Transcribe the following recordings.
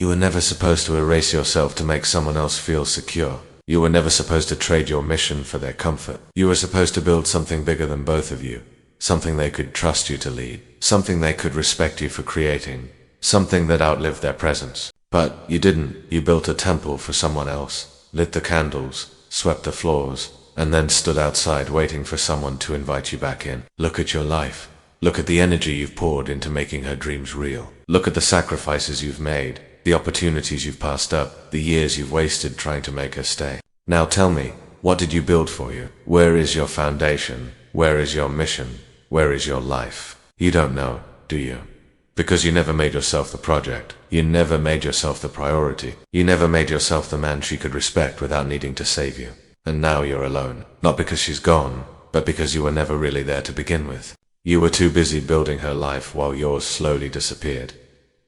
You were never supposed to erase yourself to make someone else feel secure. You were never supposed to trade your mission for their comfort. You were supposed to build something bigger than both of you, something they could trust you to lead, something they could respect you for creating, something that outlived their presence. But you didn't. You built a temple for someone else, lit the candles, swept the floors, and then stood outside waiting for someone to invite you back in. Look at your life. Look at the energy you've poured into making her dreams real. Look at the sacrifices you've made, the opportunities you've passed up, the years you've wasted trying to make her stay. Now tell me, what did you build for you? Where is your foundation? Where is your mission? Where is your life? You don't know, do you? Because you never made yourself the project. You never made yourself the priority. You never made yourself the man she could respect without needing to save you. And now you're alone. Not because she's gone, but because you were never really there to begin with. You were too busy building her life while yours slowly disappeared.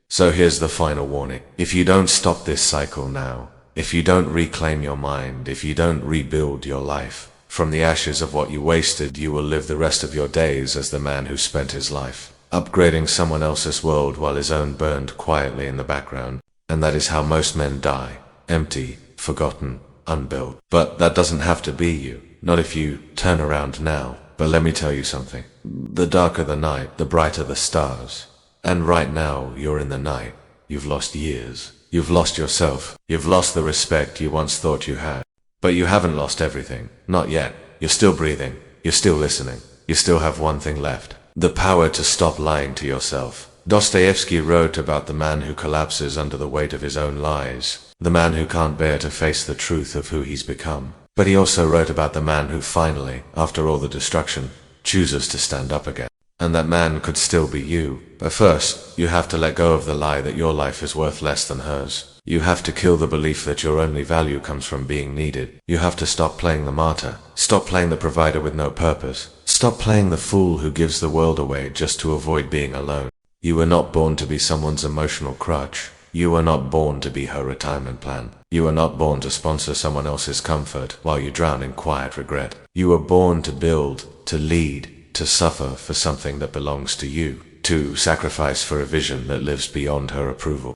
So here's the final warning. If you don't stop this cycle now, if you don't reclaim your mind, if you don't rebuild your life, from the ashes of what you wasted, you will live the rest of your days as the man who spent his life upgrading someone else's world while his own burned quietly in the background. And that is how most men die, empty, forgotten, unbuilt. But that doesn't have to be you, not if you turn around now. But let me tell you something. The darker the night, the brighter the stars. And right now, you're in the night. You've lost years. You've lost yourself. You've lost the respect you once thought you had. But you haven't lost everything. Not yet. You're still breathing. You're still listening. You still have one thing left. The power to stop lying to yourself. Dostoevsky wrote about the man who collapses under the weight of his own lies. The man who can't bear to face the truth of who he's become. But he also wrote about the man who finally, after all the destruction, chooses to stand up again. And that man could still be you. But first, you have to let go of the lie that your life is worth less than hers. You have to kill the belief that your only value comes from being needed. You have to stop playing the martyr. Stop playing the provider with no purpose. Stop playing the fool who gives the world away just to avoid being alone. You were not born to be someone's emotional crutch. You were not born to be her retirement plan. You were not born to sponsor someone else's comfort while you drown in quiet regret. You were born to build, to lead, to suffer for something that belongs to you, to sacrifice for a vision that lives beyond her approval.